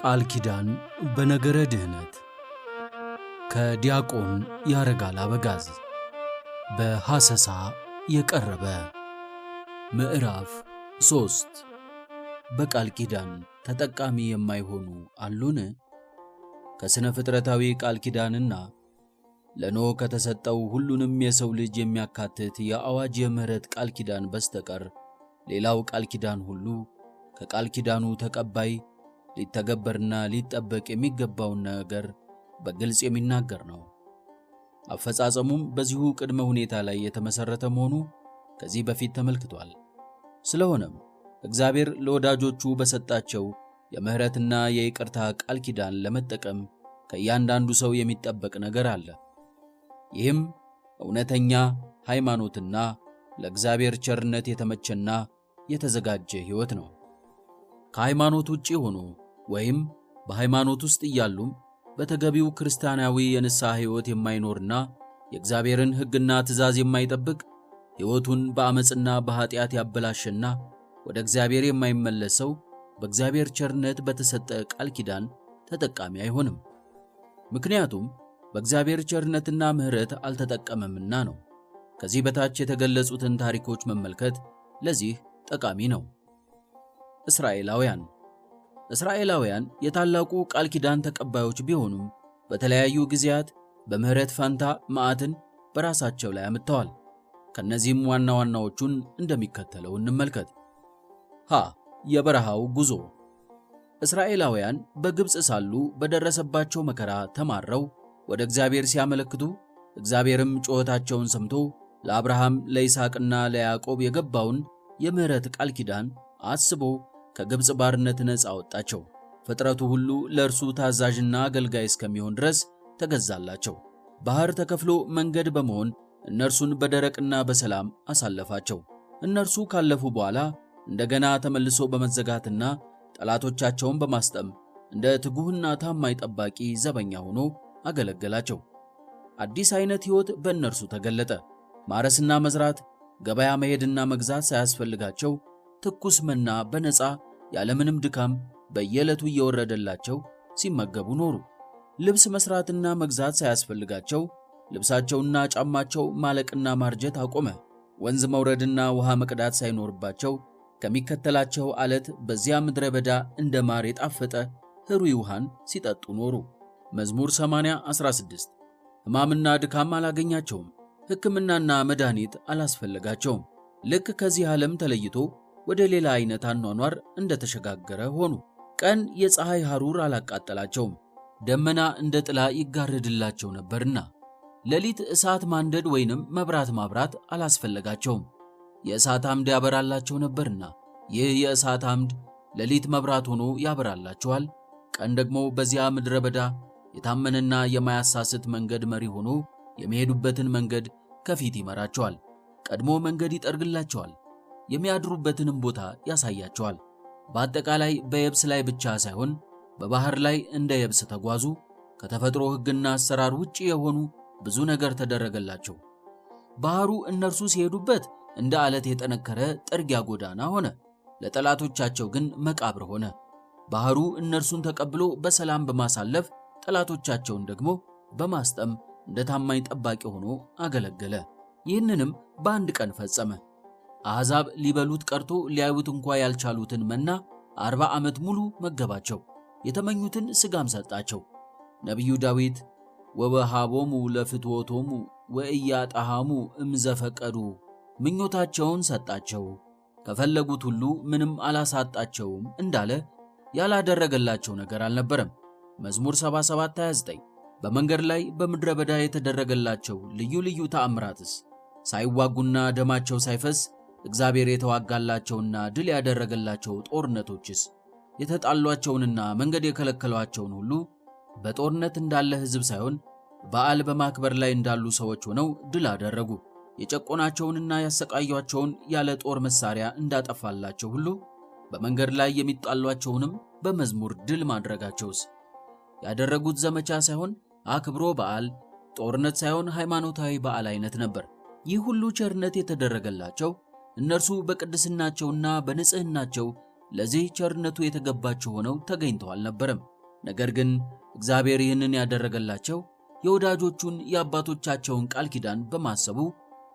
ቃል ኪዳን በነገረ ድህነት ከዲያቆን ያረጋል አበጋዝ በሐሰሳ የቀረበ ምዕራፍ 3 በቃል ኪዳን ተጠቃሚ የማይሆኑ አሉን? ከስነ ፍጥረታዊ ቃል ኪዳንና ለኖህ ከተሰጠው ሁሉንም የሰው ልጅ የሚያካትት የአዋጅ የምህረት ቃል ኪዳን በስተቀር ሌላው ቃል ኪዳን ሁሉ ከቃል ኪዳኑ ተቀባይ ሊተገበርና ሊጠበቅ የሚገባውን ነገር በግልጽ የሚናገር ነው። አፈጻጸሙም በዚሁ ቅድመ ሁኔታ ላይ የተመሰረተ መሆኑ ከዚህ በፊት ተመልክቷል። ስለሆነም እግዚአብሔር ለወዳጆቹ በሰጣቸው የምህረትና የይቅርታ ቃል ኪዳን ለመጠቀም ከእያንዳንዱ ሰው የሚጠበቅ ነገር አለ። ይህም እውነተኛ ሃይማኖትና ለእግዚአብሔር ቸርነት የተመቸና የተዘጋጀ ሕይወት ነው። ከሃይማኖት ውጪ ሆኖ ወይም በሃይማኖት ውስጥ እያሉም በተገቢው ክርስቲያናዊ የንስሐ ሕይወት የማይኖርና የእግዚአብሔርን ሕግና ትእዛዝ የማይጠብቅ ሕይወቱን በአመፅና በኃጢአት ያበላሸና ወደ እግዚአብሔር የማይመለሰው በእግዚአብሔር ቸርነት በተሰጠ ቃል ኪዳን ተጠቃሚ አይሆንም። ምክንያቱም በእግዚአብሔር ቸርነትና ምሕረት አልተጠቀመምና ነው። ከዚህ በታች የተገለጹትን ታሪኮች መመልከት ለዚህ ጠቃሚ ነው። እስራኤላውያን የታላቁ ቃል ኪዳን ተቀባዮች ቢሆኑም በተለያዩ ጊዜያት በምህረት ፋንታ መዓትን በራሳቸው ላይ አምጥተዋል። ከነዚህም ዋና ዋናዎቹን እንደሚከተለው እንመልከት። የበረሃው ጉዞ። እስራኤላውያን በግብፅ ሳሉ በደረሰባቸው መከራ ተማረው ወደ እግዚአብሔር ሲያመለክቱ እግዚአብሔርም ጩኸታቸውን ሰምቶ ለአብርሃም ለይስሐቅና ለያዕቆብ የገባውን የምህረት ቃል ኪዳን አስቦ ከግብፅ ባርነት ነፃ አወጣቸው። ፍጥረቱ ሁሉ ለእርሱ ታዛዥና አገልጋይ እስከሚሆን ድረስ ተገዛላቸው። ባህር ተከፍሎ መንገድ በመሆን እነርሱን በደረቅና በሰላም አሳለፋቸው። እነርሱ ካለፉ በኋላ እንደገና ተመልሶ በመዘጋትና ጠላቶቻቸውን በማስጠም እንደ ትጉህና ታማኝ ጠባቂ ዘበኛ ሆኖ አገለገላቸው። አዲስ አይነት ሕይወት በእነርሱ ተገለጠ። ማረስና መዝራት፣ ገበያ መሄድና መግዛት ሳያስፈልጋቸው ትኩስ መና በነፃ ያለምንም ድካም በየዕለቱ እየወረደላቸው ሲመገቡ ኖሩ። ልብስ መስራትና መግዛት ሳያስፈልጋቸው ልብሳቸውና ጫማቸው ማለቅና ማርጀት አቆመ። ወንዝ መውረድና ውሃ መቅዳት ሳይኖርባቸው ከሚከተላቸው ዓለት በዚያ ምድረ በዳ እንደ ማር የጣፈጠ ሕሩይ ውሃን ሲጠጡ ኖሩ። መዝሙር 80:16 ሕማምና ድካም አላገኛቸውም። ሕክምናና መድኃኒት አላስፈለጋቸውም። ልክ ከዚህ ዓለም ተለይቶ ወደ ሌላ አይነት አኗኗር እንደተሸጋገረ ሆኑ። ቀን የፀሐይ ሐሩር አላቃጠላቸውም፣ ደመና እንደ ጥላ ይጋረድላቸው ነበርና። ሌሊት እሳት ማንደድ ወይንም መብራት ማብራት አላስፈለጋቸውም፣ የእሳት አምድ ያበራላቸው ነበርና። ይህ የእሳት አምድ ሌሊት መብራት ሆኖ ያበራላቸዋል፣ ቀን ደግሞ በዚያ ምድረ በዳ የታመነና የማያሳስት መንገድ መሪ ሆኖ የሚሄዱበትን መንገድ ከፊት ይመራቸዋል። ቀድሞ መንገድ ይጠርግላቸዋል፣ የሚያድሩበትንም ቦታ ያሳያቸዋል። በአጠቃላይ በየብስ ላይ ብቻ ሳይሆን በባህር ላይ እንደ የብስ ተጓዙ። ከተፈጥሮ ሕግና አሰራር ውጪ የሆኑ ብዙ ነገር ተደረገላቸው። ባህሩ እነርሱ ሲሄዱበት እንደ ዓለት የጠነከረ ጥርጊያ ጎዳና ሆነ፣ ለጠላቶቻቸው ግን መቃብር ሆነ። ባህሩ እነርሱን ተቀብሎ በሰላም በማሳለፍ ጠላቶቻቸውን ደግሞ በማስጠም እንደ ታማኝ ጠባቂ ሆኖ አገለገለ። ይህንንም በአንድ ቀን ፈጸመ። አሕዛብ ሊበሉት ቀርቶ ሊያዩት እንኳ ያልቻሉትን መና 40 ዓመት ሙሉ መገባቸው፣ የተመኙትን ሥጋም ሰጣቸው። ነቢዩ ዳዊት ወወሃቦሙ ለፍትወቶሙ ወኢያጣሃሙ እምዘፈቀዱ፣ ምኞታቸውን ሰጣቸው ከፈለጉት ሁሉ ምንም አላሳጣቸውም እንዳለ ያላደረገላቸው ነገር አልነበረም። መዝሙር 77:29 በመንገድ ላይ በምድረ በዳ የተደረገላቸው ልዩ ልዩ ተአምራትስ፣ ሳይዋጉና ደማቸው ሳይፈስ እግዚአብሔር የተዋጋላቸውና ድል ያደረገላቸው ጦርነቶችስ፣ የተጣሏቸውንና መንገድ የከለከሏቸውን ሁሉ በጦርነት እንዳለ ሕዝብ ሳይሆን በዓል በማክበር ላይ እንዳሉ ሰዎች ሆነው ድል አደረጉ። የጨቆናቸውንና ያሰቃያቸውን ያለ ጦር መሳሪያ እንዳጠፋላቸው ሁሉ በመንገድ ላይ የሚጣሏቸውንም በመዝሙር ድል ማድረጋቸውስ ያደረጉት ዘመቻ ሳይሆን አክብሮ በዓል፣ ጦርነት ሳይሆን ሃይማኖታዊ በዓል አይነት ነበር። ይህ ሁሉ ቸርነት የተደረገላቸው እነርሱ በቅድስናቸውና በንጽህናቸው ለዚህ ቸርነቱ የተገባቸው ሆነው ተገኝተው አልነበረም። ነገር ግን እግዚአብሔር ይህንን ያደረገላቸው የወዳጆቹን የአባቶቻቸውን ቃል ኪዳን በማሰቡ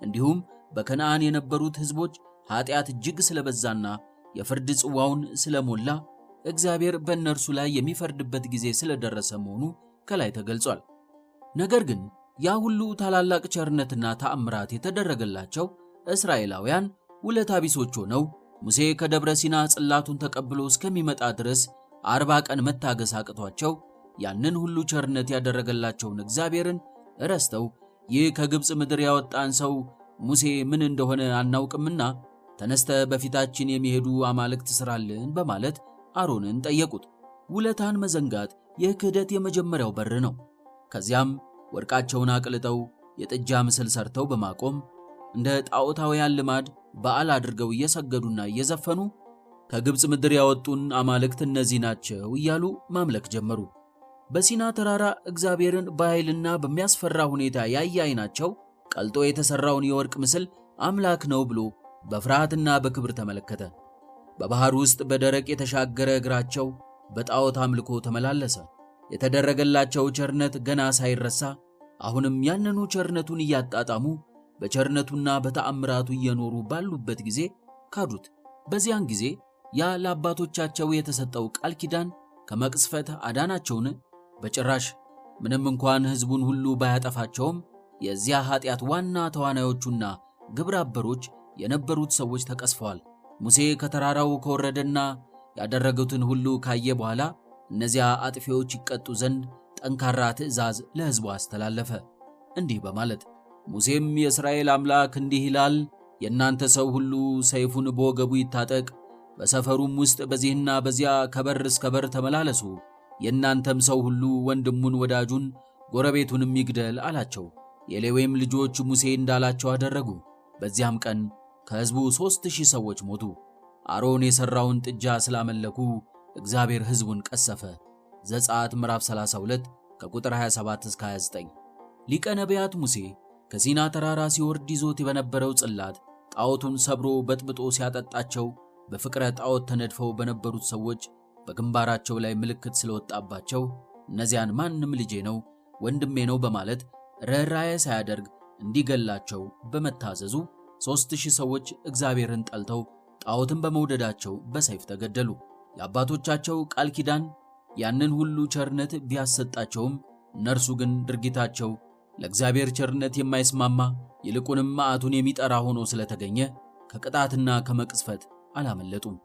እንዲሁም በከነዓን የነበሩት ሕዝቦች ኃጢአት እጅግ ስለበዛና የፍርድ ጽዋውን ስለሞላ እግዚአብሔር በእነርሱ ላይ የሚፈርድበት ጊዜ ስለደረሰ መሆኑ ከላይ ተገልጿል። ነገር ግን ያ ሁሉ ታላላቅ ቸርነትና ተአምራት የተደረገላቸው እስራኤላውያን ውለታ ቢሶች ሆነው ሙሴ ከደብረ ሲና ጽላቱን ተቀብሎ እስከሚመጣ ድረስ 40 ቀን መታገስ አቅቷቸው ያንን ሁሉ ቸርነት ያደረገላቸውን እግዚአብሔርን ረስተው ይህ ከግብፅ ምድር ያወጣን ሰው ሙሴ ምን እንደሆነ አናውቅምና ተነስተ በፊታችን የሚሄዱ አማልክት ስራልን በማለት አሮንን ጠየቁት። ውለታን መዘንጋት የክህደት የመጀመሪያው በር ነው። ከዚያም ወርቃቸውን አቅልጠው የጥጃ ምስል ሰርተው በማቆም እንደ ጣዖታውያን ልማድ በዓል አድርገው እየሰገዱና እየዘፈኑ ከግብፅ ምድር ያወጡን አማልክት እነዚህ ናቸው እያሉ ማምለክ ጀመሩ። በሲና ተራራ እግዚአብሔርን በኃይልና በሚያስፈራ ሁኔታ ያየ ዓይናቸው ቀልጦ የተሰራውን የወርቅ ምስል አምላክ ነው ብሎ በፍርሃትና በክብር ተመለከተ። በባህር ውስጥ በደረቅ የተሻገረ እግራቸው በጣዖት አምልኮ ተመላለሰ። የተደረገላቸው ቸርነት ገና ሳይረሳ አሁንም ያንኑ ቸርነቱን እያጣጣሙ በቸርነቱና በተአምራቱ እየኖሩ ባሉበት ጊዜ ካዱት። በዚያን ጊዜ ያ ለአባቶቻቸው የተሰጠው ቃል ኪዳን ከመቅስፈት አዳናቸውን? በጭራሽ። ምንም እንኳን ሕዝቡን ሁሉ ባያጠፋቸውም የዚያ ኃጢአት ዋና ተዋናዮቹና ግብረ አበሮች የነበሩት ሰዎች ተቀስፈዋል። ሙሴ ከተራራው ከወረደና ያደረጉትን ሁሉ ካየ በኋላ እነዚያ አጥፊዎች ይቀጡ ዘንድ ጠንካራ ትእዛዝ ለሕዝቡ አስተላለፈ፣ እንዲህ በማለት ሙሴም የእስራኤል አምላክ እንዲህ ይላል፣ የእናንተ ሰው ሁሉ ሰይፉን በወገቡ ይታጠቅ፣ በሰፈሩም ውስጥ በዚህና በዚያ ከበር እስከ በር ተመላለሱ፣ የእናንተም ሰው ሁሉ ወንድሙን ወዳጁን ጎረቤቱንም ይግደል አላቸው። የሌዊም ልጆች ሙሴ እንዳላቸው አደረጉ። በዚያም ቀን ከሕዝቡ 3000 ሰዎች ሞቱ። አሮን የሠራውን ጥጃ ስላመለኩ እግዚአብሔር ሕዝቡን ቀሰፈ። ዘጸአት ምዕራፍ 32 ከቁጥር 27 እስከ 29። ሊቀ ነቢያት ሙሴ ከሲና ተራራ ሲወርድ ይዞት በነበረው ጽላት ጣዖቱን ሰብሮ በጥብጦ ሲያጠጣቸው በፍቅረ ጣዖት ተነድፈው በነበሩት ሰዎች በግንባራቸው ላይ ምልክት ስለወጣባቸው እነዚያን ማንም ልጄ ነው ወንድሜ ነው በማለት ርኅራኄ ሳያደርግ እንዲገላቸው በመታዘዙ 3000 ሰዎች እግዚአብሔርን ጠልተው ጣዖትን በመውደዳቸው በሰይፍ ተገደሉ። የአባቶቻቸው ቃል ኪዳን ያንን ሁሉ ቸርነት ቢያሰጣቸውም እነርሱ ግን ድርጊታቸው ለእግዚአብሔር ቸርነት የማይስማማ ይልቁንም መዓቱን የሚጠራ ሆኖ ስለተገኘ ከቅጣትና ከመቅስፈት አላመለጡም።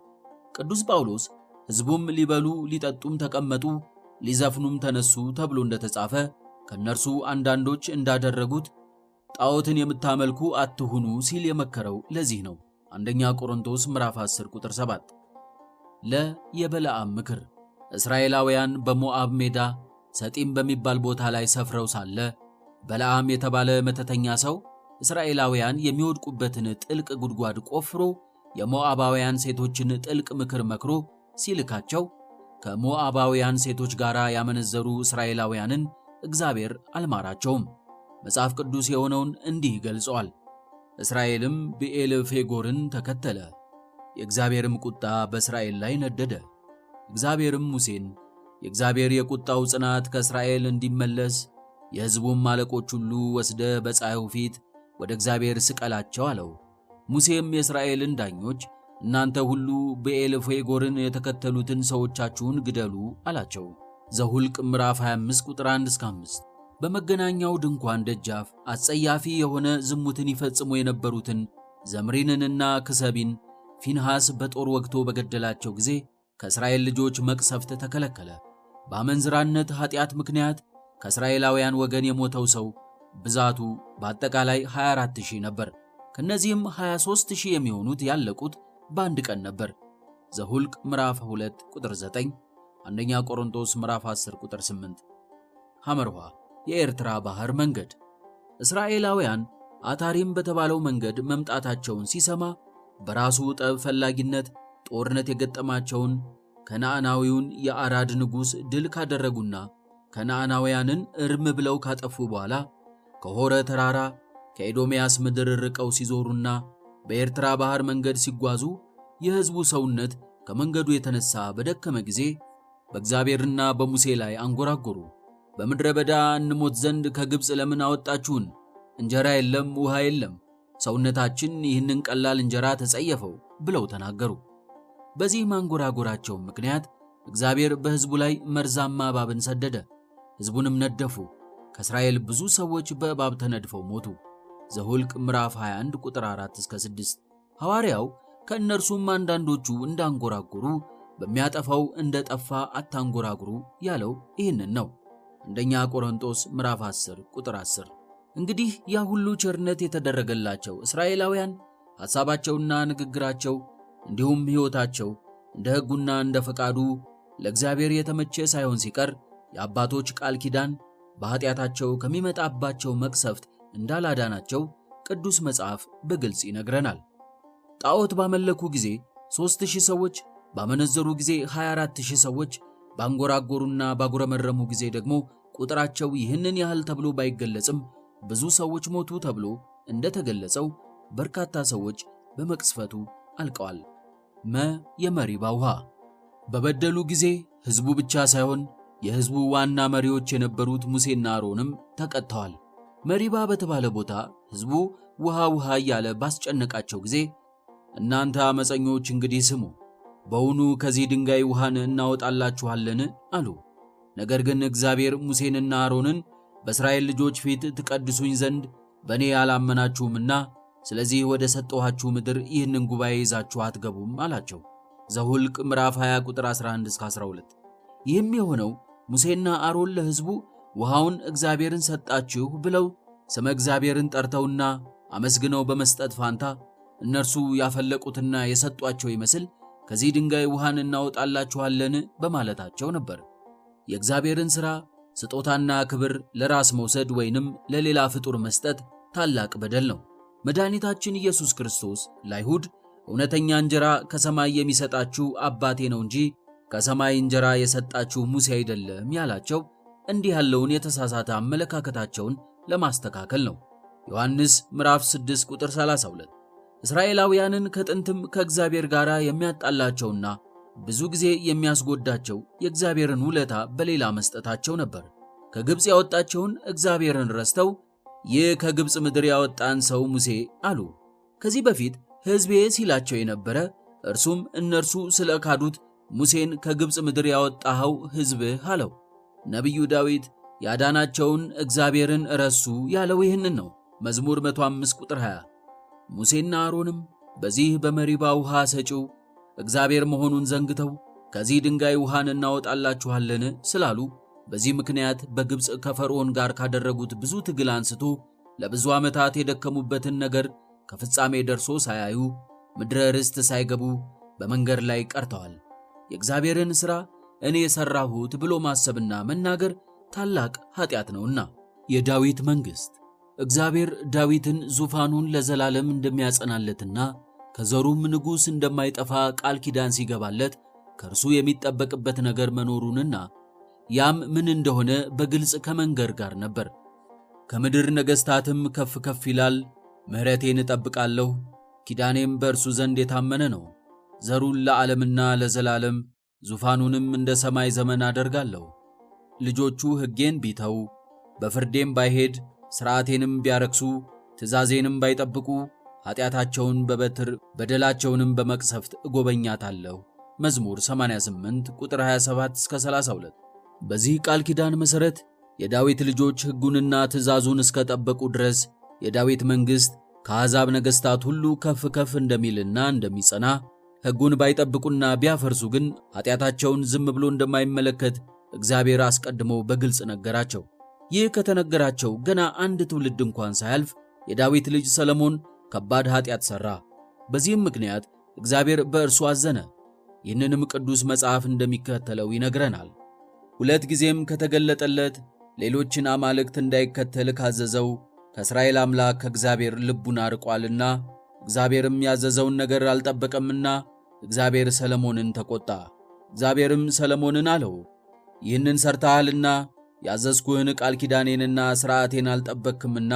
ቅዱስ ጳውሎስ ሕዝቡም ሊበሉ ሊጠጡም ተቀመጡ፣ ሊዘፍኑም ተነሱ ተብሎ እንደተጻፈ ከእነርሱ አንዳንዶች እንዳደረጉት ጣዖትን የምታመልኩ አትሁኑ ሲል የመከረው ለዚህ ነው። አንደኛ ቆሮንቶስ ምዕራፍ 10 ቁጥር 7። የበለዓም ምክር። እስራኤላውያን በሞዓብ ሜዳ ሰጢም በሚባል ቦታ ላይ ሰፍረው ሳለ በለዓም የተባለ መተተኛ ሰው እስራኤላውያን የሚወድቁበትን ጥልቅ ጉድጓድ ቆፍሮ የሞዓባውያን ሴቶችን ጥልቅ ምክር መክሮ ሲልካቸው ከሞዓባውያን ሴቶች ጋር ያመነዘሩ እስራኤላውያንን እግዚአብሔር አልማራቸውም። መጽሐፍ ቅዱስ የሆነውን እንዲህ ገልጿል። እስራኤልም ብዔል ፌጎርን ተከተለ፣ የእግዚአብሔርም ቁጣ በእስራኤል ላይ ነደደ። እግዚአብሔርም ሙሴን የእግዚአብሔር የቁጣው ጽናት ከእስራኤል እንዲመለስ የሕዝቡም አለቆች ሁሉ ወስደ በፀሐዩ ፊት ወደ እግዚአብሔር ስቀላቸው አለው። ሙሴም የእስራኤልን ዳኞች እናንተ ሁሉ ብዔል ፌጎርን የተከተሉትን ሰዎቻችሁን ግደሉ አላቸው። ዘሁልቅ ምዕራፍ 25 ቁጥር 1 እስከ 5። በመገናኛው ድንኳን ደጃፍ አጸያፊ የሆነ ዝሙትን ይፈጽሙ የነበሩትን ዘምሪንንና ክሰቢን ፊንሐስ በጦር ወግቶ በገደላቸው ጊዜ ከእስራኤል ልጆች መቅሰፍት ተከለከለ። በአመንዝራነት ኃጢአት ምክንያት ከእስራኤላውያን ወገን የሞተው ሰው ብዛቱ በአጠቃላይ 24000 ነበር። ከነዚህም 23000 የሚሆኑት ያለቁት በአንድ ቀን ነበር። ዘሁልቅ ምዕራፍ 2 ቁጥር 9፣ አንደኛ ቆሮንቶስ ምዕራፍ 10 ቁጥር 8። ሐመርኋ የኤርትራ ባህር መንገድ። እስራኤላውያን አታሪም በተባለው መንገድ መምጣታቸውን ሲሰማ በራሱ ጠብ ፈላጊነት ጦርነት የገጠማቸውን ከነዓናዊውን የአራድ ንጉሥ ድል ካደረጉና ከነዓናውያንን እርም ብለው ካጠፉ በኋላ ከሆረ ተራራ ከኤዶምያስ ምድር ርቀው ሲዞሩና በኤርትራ ባህር መንገድ ሲጓዙ የሕዝቡ ሰውነት ከመንገዱ የተነሳ በደከመ ጊዜ በእግዚአብሔርና በሙሴ ላይ አንጎራጎሩ። በምድረ በዳ እንሞት ዘንድ ከግብፅ ለምን አወጣችሁን? እንጀራ የለም፣ ውሃ የለም፣ ሰውነታችን ይህንን ቀላል እንጀራ ተጸየፈው ብለው ተናገሩ። በዚህ ማንጎራጎራቸው ምክንያት እግዚአብሔር በሕዝቡ ላይ መርዛማ እባብን ሰደደ። ሕዝቡንም ነደፉ። ከእስራኤል ብዙ ሰዎች በእባብ ተነድፈው ሞቱ። ዘኍልቍ ምዕራፍ 21 ቁጥር 4 እስከ 6። ሐዋርያው ከእነርሱም አንዳንዶቹ እንዳንጎራጎሩ በሚያጠፋው እንደ ጠፋ አታንጎራጉሩ ያለው ይህንን ነው። አንደኛ ቆሮንቶስ ምዕራፍ 10 ቁጥር 10። እንግዲህ ያ ሁሉ ቸርነት የተደረገላቸው እስራኤላውያን ሐሳባቸውና ንግግራቸው እንዲሁም ሕይወታቸው እንደ ሕጉና እንደ ፈቃዱ ለእግዚአብሔር የተመቸ ሳይሆን ሲቀር የአባቶች ቃል ኪዳን በኃጢአታቸው ከሚመጣባቸው መቅሰፍት እንዳላዳናቸው ቅዱስ መጽሐፍ በግልጽ ይነግረናል። ጣዖት ባመለኩ ጊዜ 3000 ሰዎች፣ ባመነዘሩ ጊዜ 24000 ሰዎች፣ ባንጎራጎሩና ባጉረመረሙ ጊዜ ደግሞ ቁጥራቸው ይህንን ያህል ተብሎ ባይገለጽም ብዙ ሰዎች ሞቱ ተብሎ እንደተገለጸው በርካታ ሰዎች በመቅሰፍቱ አልቀዋል። የመሪባ ውሃ በበደሉ ጊዜ ሕዝቡ ብቻ ሳይሆን የሕዝቡ ዋና መሪዎች የነበሩት ሙሴና አሮንም ተቀጥተዋል። መሪባ በተባለ ቦታ ሕዝቡ ውሃ ውሃ እያለ ባስጨነቃቸው ጊዜ እናንተ አመፀኞች እንግዲህ ስሙ፣ በውኑ ከዚህ ድንጋይ ውሃን እናወጣላችኋለን አሉ። ነገር ግን እግዚአብሔር ሙሴንና አሮንን በእስራኤል ልጆች ፊት ትቀድሱኝ ዘንድ በእኔ አላመናችሁምና ስለዚህ ወደ ሰጠኋችሁ ምድር ይህንን ጉባኤ ይዛችሁ አትገቡም አላቸው። ዘኍልቍ ምዕራፍ 20 ቁጥር 11 እስከ 12። ይህም የሆነው ሙሴና አሮን ለሕዝቡ ውሃውን እግዚአብሔርን ሰጣችሁ ብለው ስመ እግዚአብሔርን ጠርተውና አመስግነው በመስጠት ፋንታ እነርሱ ያፈለቁትና የሰጧቸው ይመስል ከዚህ ድንጋይ ውሃን እናወጣላችኋለን በማለታቸው ነበር። የእግዚአብሔርን ሥራ ስጦታና ክብር ለራስ መውሰድ ወይንም ለሌላ ፍጡር መስጠት ታላቅ በደል ነው። መድኃኒታችን ኢየሱስ ክርስቶስ ለአይሁድ እውነተኛ እንጀራ ከሰማይ የሚሰጣችሁ አባቴ ነው እንጂ ከሰማይ እንጀራ የሰጣችሁ ሙሴ አይደለም ያላቸው እንዲህ ያለውን የተሳሳተ አመለካከታቸውን ለማስተካከል ነው። ዮሐንስ ምዕራፍ 6 ቁጥር 32። እስራኤላውያንን ከጥንትም ከእግዚአብሔር ጋር የሚያጣላቸውና ብዙ ጊዜ የሚያስጎዳቸው የእግዚአብሔርን ውለታ በሌላ መስጠታቸው ነበር። ከግብፅ ያወጣቸውን እግዚአብሔርን ረስተው ይህ ከግብፅ ምድር ያወጣን ሰው ሙሴ አሉ። ከዚህ በፊት ሕዝቤ ሲላቸው የነበረ እርሱም እነርሱ ስለ ካዱት ሙሴን ከግብፅ ምድር ያወጣኸው ሕዝብህ አለው። ነቢዩ ዳዊት ያዳናቸውን እግዚአብሔርን ረሱ ያለው ይህንን ነው። መዝሙር 105 ቁጥር 20። ሙሴና አሮንም በዚህ በመሪባ ውሃ ሰጪው እግዚአብሔር መሆኑን ዘንግተው ከዚህ ድንጋይ ውሃን እናወጣላችኋለን ስላሉ በዚህ ምክንያት በግብፅ ከፈርዖን ጋር ካደረጉት ብዙ ትግል አንስቶ ለብዙ ዓመታት የደከሙበትን ነገር ከፍጻሜ ደርሶ ሳያዩ ምድረ ርስት ሳይገቡ በመንገድ ላይ ቀርተዋል። የእግዚአብሔርን ሥራ እኔ የሠራሁት ብሎ ማሰብና መናገር ታላቅ ኃጢአት ነውና። የዳዊት መንግሥት እግዚአብሔር ዳዊትን ዙፋኑን ለዘላለም እንደሚያጸናለትና ከዘሩም ንጉሥ እንደማይጠፋ ቃል ኪዳን ሲገባለት ከእርሱ የሚጠበቅበት ነገር መኖሩንና ያም ምን እንደሆነ በግልጽ ከመንገር ጋር ነበር። ከምድር ነገሥታትም ከፍ ከፍ ይላል፣ ምሕረቴን እጠብቃለሁ፣ ኪዳኔም በእርሱ ዘንድ የታመነ ነው። ዘሩን ለዓለምና ለዘላለም ዙፋኑንም እንደ ሰማይ ዘመን አደርጋለሁ። ልጆቹ ሕጌን ቢተው በፍርዴም ባይሄድ ሥርዓቴንም ቢያረክሱ ትእዛዜንም ባይጠብቁ ኃጢአታቸውን በበትር በደላቸውንም በመቅሰፍት እጎበኛታለሁ። መዝሙር 88 ቁጥር 27 እስከ 32። በዚህ ቃል ኪዳን መሠረት የዳዊት ልጆች ሕጉንና ትእዛዙን እስከ ጠበቁ ድረስ የዳዊት መንግሥት ከአሕዛብ ነገሥታት ሁሉ ከፍ ከፍ እንደሚልና እንደሚጸና፣ ሕጉን ባይጠብቁና ቢያፈርሱ ግን ኃጢአታቸውን ዝም ብሎ እንደማይመለከት እግዚአብሔር አስቀድሞ በግልጽ ነገራቸው። ይህ ከተነገራቸው ገና አንድ ትውልድ እንኳን ሳያልፍ የዳዊት ልጅ ሰለሞን ከባድ ኃጢአት ሠራ። በዚህም ምክንያት እግዚአብሔር በእርሱ አዘነ። ይህንንም ቅዱስ መጽሐፍ እንደሚከተለው ይነግረናል። 2 ጊዜም ከተገለጠለት ሌሎችን አማልክት እንዳይከተል ካዘዘው ከእስራኤል አምላክ ከእግዚአብሔር ልቡን አርቋልና እግዚአብሔርም ያዘዘውን ነገር አልጠበቀምና እግዚአብሔር ሰለሞንን ተቆጣ። እግዚአብሔርም ሰለሞንን አለው፣ ይህንን ሰርተሃልና ያዘዝኩህን ቃል ኪዳኔንና ሥርዓቴን አልጠበቅክምና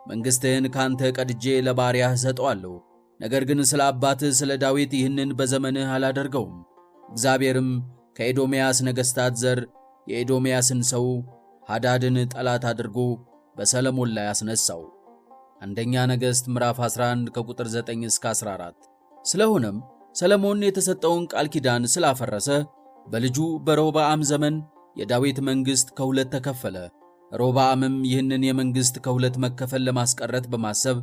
መንግሥትህን ካንተ ቀድጄ ለባሪያህ ሰጠዋለሁ። ነገር ግን ስለ አባትህ ስለ ዳዊት ይህንን በዘመንህ አላደርገውም። እግዚአብሔርም ከኤዶምያስ ነገሥታት ዘር የኤዶምያስን ሰው ሃዳድን ጠላት አድርጎ በሰለሞን ላይ አስነሳው። አንደኛ ነገሥት ምዕራፍ 11 ከቁጥር 9 እስከ 14። ስለሆነም ሰለሞን የተሰጠውን ቃል ኪዳን ስላፈረሰ በልጁ በሮብዓም ዘመን የዳዊት መንግሥት ከሁለት ተከፈለ። ሮብዓምም ይህንን የመንግሥት ከሁለት መከፈል ለማስቀረት በማሰብ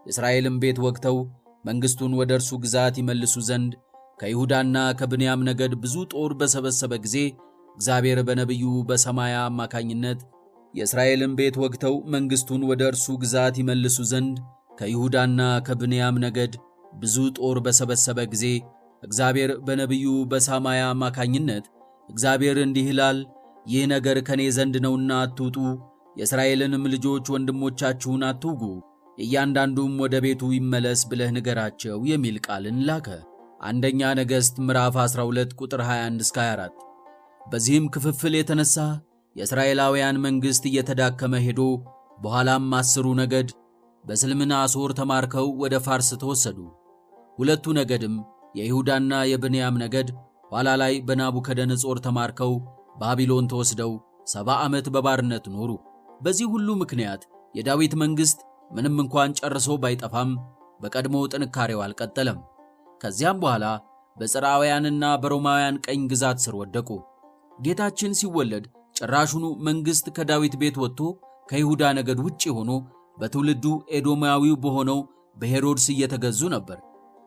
የእስራኤልን ቤት ወግተው መንግሥቱን ወደ እርሱ ግዛት ይመልሱ ዘንድ ከይሁዳና ከብንያም ነገድ ብዙ ጦር በሰበሰበ ጊዜ እግዚአብሔር በነቢዩ በሰማያ አማካኝነት የእስራኤልን ቤት ወግተው መንግሥቱን ወደ እርሱ ግዛት ይመልሱ ዘንድ ከይሁዳና ከብንያም ነገድ ብዙ ጦር በሰበሰበ ጊዜ እግዚአብሔር በነቢዩ በሰማያ አማካኝነት እግዚአብሔር እንዲህ ይላል፣ ይህ ነገር ከኔ ዘንድ ነውና አትውጡ፣ የእስራኤልንም ልጆች ወንድሞቻችሁን አትውጉ፣ እያንዳንዱም ወደ ቤቱ ይመለስ ብለህ ንገራቸው የሚል ቃልን ላከ። አንደኛ ነገሥት ምዕራፍ 12 ቁጥር 21 እስከ 24። በዚህም ክፍፍል የተነሳ የእስራኤላውያን መንግሥት እየተዳከመ ሄዶ በኋላም 10ሩ ነገድ በስልምናሶር ተማርከው ወደ ፋርስ ተወሰዱ። ሁለቱ ነገድም የይሁዳና የብንያም ነገድ ኋላ ላይ በናቡከደነጾር ተማርከው ባቢሎን ተወስደው 70 ዓመት በባርነት ኖሩ። በዚህ ሁሉ ምክንያት የዳዊት መንግሥት ምንም እንኳን ጨርሶ ባይጠፋም በቀድሞ ጥንካሬው አልቀጠለም። ከዚያም በኋላ በጽርዓውያንና በሮማውያን ቀኝ ግዛት ስር ወደቁ። ጌታችን ሲወለድ ጭራሹኑ መንግሥት ከዳዊት ቤት ወጥቶ ከይሁዳ ነገድ ውጪ ሆኖ በትውልዱ ኤዶማዊው በሆነው በሄሮድስ እየተገዙ ነበር።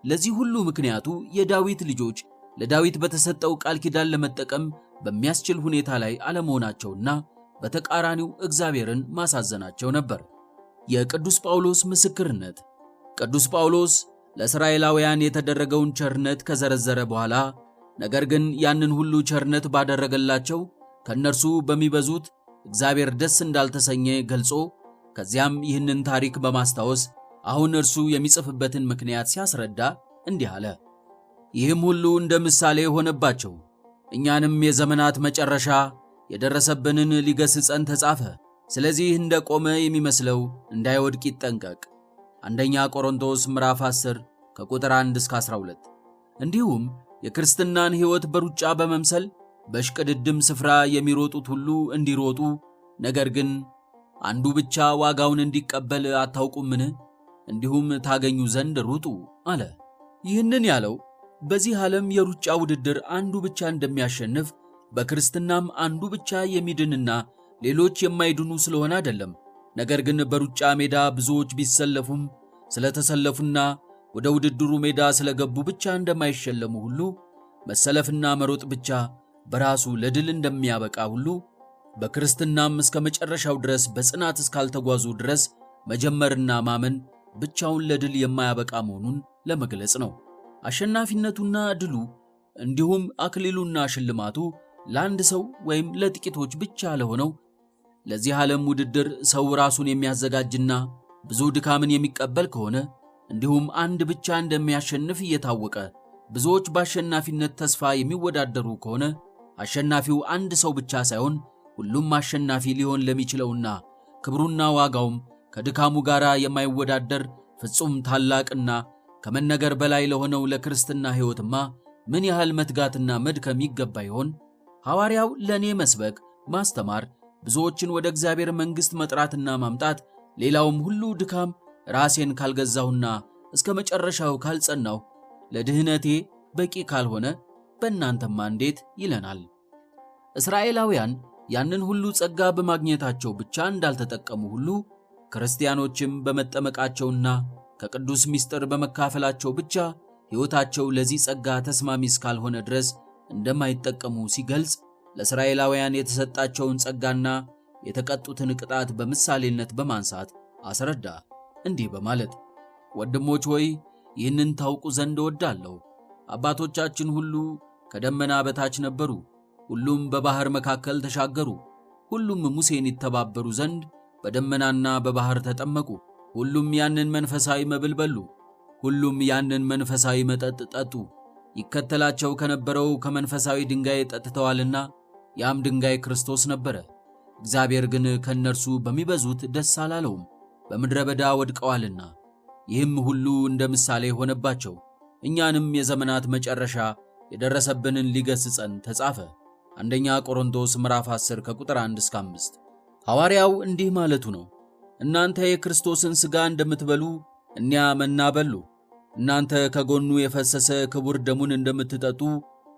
ለዚህ ሁሉ ምክንያቱ የዳዊት ልጆች ለዳዊት በተሰጠው ቃል ኪዳን ለመጠቀም በሚያስችል ሁኔታ ላይ አለመሆናቸውና በተቃራኒው እግዚአብሔርን ማሳዘናቸው ነበር። የቅዱስ ጳውሎስ ምስክርነት። ቅዱስ ጳውሎስ ለእስራኤላውያን የተደረገውን ቸርነት ከዘረዘረ በኋላ ነገር ግን ያንን ሁሉ ቸርነት ባደረገላቸው ከእነርሱ በሚበዙት እግዚአብሔር ደስ እንዳልተሰኘ ገልጾ ከዚያም ይህንን ታሪክ በማስታወስ አሁን እርሱ የሚጽፍበትን ምክንያት ሲያስረዳ እንዲህ አለ። ይህም ሁሉ እንደ ምሳሌ ሆነባቸው፣ እኛንም የዘመናት መጨረሻ የደረሰብንን ሊገስጸን ተጻፈ። ስለዚህ እንደ ቆመ የሚመስለው እንዳይወድቅ ይጠንቀቅ። አንደኛ ቆሮንቶስ ምዕራፍ 10 ከቁጥር 1 እስከ 12። እንዲሁም የክርስትናን ሕይወት በሩጫ በመምሰል በሽቅድድም ስፍራ የሚሮጡት ሁሉ እንዲሮጡ፣ ነገር ግን አንዱ ብቻ ዋጋውን እንዲቀበል አታውቁምን? እንዲሁም ታገኙ ዘንድ ሩጡ አለ። ይህንን ያለው በዚህ ዓለም የሩጫ ውድድር አንዱ ብቻ እንደሚያሸንፍ በክርስትናም አንዱ ብቻ የሚድንና ሌሎች የማይድኑ ስለሆነ አይደለም። ነገር ግን በሩጫ ሜዳ ብዙዎች ቢሰለፉም ስለተሰለፉና ወደ ውድድሩ ሜዳ ስለገቡ ብቻ እንደማይሸለሙ ሁሉ መሰለፍና መሮጥ ብቻ በራሱ ለድል እንደሚያበቃ ሁሉ በክርስትናም እስከ መጨረሻው ድረስ በጽናት እስካልተጓዙ ድረስ መጀመርና ማመን ብቻውን ለድል የማያበቃ መሆኑን ለመግለጽ ነው። አሸናፊነቱና ድሉ እንዲሁም አክሊሉና ሽልማቱ ለአንድ ሰው ወይም ለጥቂቶች ብቻ ለሆነው ለዚህ ዓለም ውድድር ሰው ራሱን የሚያዘጋጅና ብዙ ድካምን የሚቀበል ከሆነ እንዲሁም አንድ ብቻ እንደሚያሸንፍ እየታወቀ ብዙዎች በአሸናፊነት ተስፋ የሚወዳደሩ ከሆነ አሸናፊው አንድ ሰው ብቻ ሳይሆን ሁሉም አሸናፊ ሊሆን ለሚችለውና ክብሩና ዋጋውም ከድካሙ ጋር የማይወዳደር ፍጹም ታላቅና ከመነገር በላይ ለሆነው ለክርስትና ሕይወትማ ምን ያህል መትጋትና መድከም ይገባ ይሆን? ሐዋርያው ለእኔ መስበክ፣ ማስተማር፣ ብዙዎችን ወደ እግዚአብሔር መንግሥት መጥራትና ማምጣት፣ ሌላውም ሁሉ ድካም ራሴን ካልገዛሁና እስከ መጨረሻው ካልጸናሁ ለድህነቴ በቂ ካልሆነ በእናንተማ እንዴት ይለናል። እስራኤላውያን ያንን ሁሉ ጸጋ በማግኘታቸው ብቻ እንዳልተጠቀሙ ሁሉ ክርስቲያኖችም በመጠመቃቸውና ከቅዱስ ምስጢር በመካፈላቸው ብቻ ሕይወታቸው ለዚህ ጸጋ ተስማሚ እስካልሆነ ድረስ እንደማይጠቀሙ ሲገልጽ ለእስራኤላውያን የተሰጣቸውን ጸጋና የተቀጡትን ቅጣት በምሳሌነት በማንሳት አስረዳ። እንዲህ በማለት ወንድሞች ሆይ ይህንን ታውቁ ዘንድ እወዳለሁ። አባቶቻችን ሁሉ ከደመና በታች ነበሩ፣ ሁሉም በባህር መካከል ተሻገሩ፣ ሁሉም ሙሴን ይተባበሩ ዘንድ በደመናና በባህር ተጠመቁ፣ ሁሉም ያንን መንፈሳዊ መብል በሉ፣ ሁሉም ያንን መንፈሳዊ መጠጥ ጠጡ። ይከተላቸው ከነበረው ከመንፈሳዊ ድንጋይ ጠጥተዋልና ያም ድንጋይ ክርስቶስ ነበረ። እግዚአብሔር ግን ከእነርሱ በሚበዙት ደስ አላለውም፣ በምድረ በዳ ወድቀዋልና። ይህም ሁሉ እንደ ምሳሌ ሆነባቸው፣ እኛንም የዘመናት መጨረሻ የደረሰብንን ሊገስጸን ተጻፈ። አንደኛ ቆሮንቶስ ምዕራፍ 10 ከቁጥር 1 እስከ 5። ሐዋርያው እንዲህ ማለቱ ነው። እናንተ የክርስቶስን ሥጋ እንደምትበሉ እኒያ መና በሉ። እናንተ ከጎኑ የፈሰሰ ክቡር ደሙን እንደምትጠጡ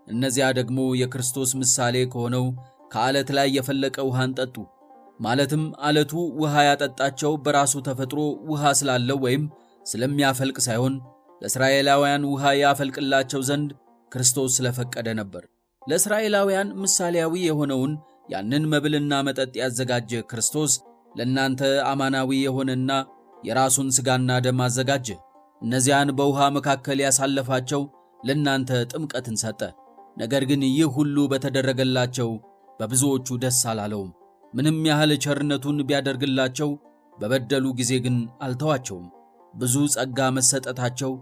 እነዚያ ደግሞ የክርስቶስ ምሳሌ ከሆነው ከዓለት ላይ የፈለቀ ውሃን ጠጡ። ማለትም ዓለቱ ውሃ ያጠጣቸው በራሱ ተፈጥሮ ውሃ ስላለው ወይም ስለሚያፈልቅ ሳይሆን ለእስራኤላውያን ውሃ ያፈልቅላቸው ዘንድ ክርስቶስ ስለፈቀደ ነበር። ለእስራኤላውያን ምሳሌያዊ የሆነውን ያንን መብልና መጠጥ ያዘጋጀ ክርስቶስ ለእናንተ አማናዊ የሆነና የራሱን ሥጋና ደም አዘጋጀ። እነዚያን በውሃ መካከል ያሳለፋቸው ለእናንተ ጥምቀትን ሰጠ። ነገር ግን ይህ ሁሉ በተደረገላቸው በብዙዎቹ ደስ አላለውም። ምንም ያህል ቸርነቱን ቢያደርግላቸው በበደሉ ጊዜ ግን አልተዋቸውም። ብዙ ጸጋ መሰጠታቸው፣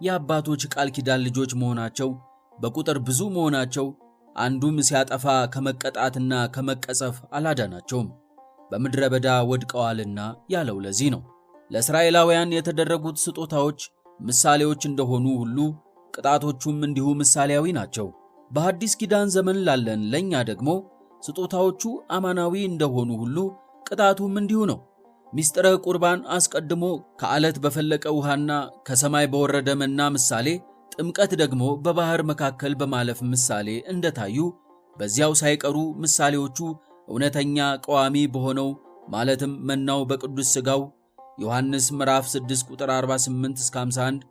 የአባቶች ቃል ኪዳን ልጆች መሆናቸው፣ በቁጥር ብዙ መሆናቸው አንዱም ሲያጠፋ ከመቀጣትና ከመቀጸፍ አላዳናቸውም። በምድረ በዳ ወድቀዋልና ያለው ለዚህ ነው። ለእስራኤላውያን የተደረጉት ስጦታዎች ምሳሌዎች እንደሆኑ ሁሉ ቅጣቶቹም እንዲሁ ምሳሌያዊ ናቸው። በሐዲስ ኪዳን ዘመን ላለን ለእኛ ደግሞ ስጦታዎቹ አማናዊ እንደሆኑ ሁሉ ቅጣቱም እንዲሁ ነው። ሚስጥረ ቁርባን አስቀድሞ ከዓለት በፈለቀ ውሃና ከሰማይ በወረደ መና ምሳሌ፣ ጥምቀት ደግሞ በባህር መካከል በማለፍ ምሳሌ እንደታዩ በዚያው ሳይቀሩ ምሳሌዎቹ እውነተኛ ቀዋሚ በሆነው ማለትም መናው በቅዱስ ሥጋው ዮሐንስ ምዕራፍ 6 ቁጥር 48 እስከ 51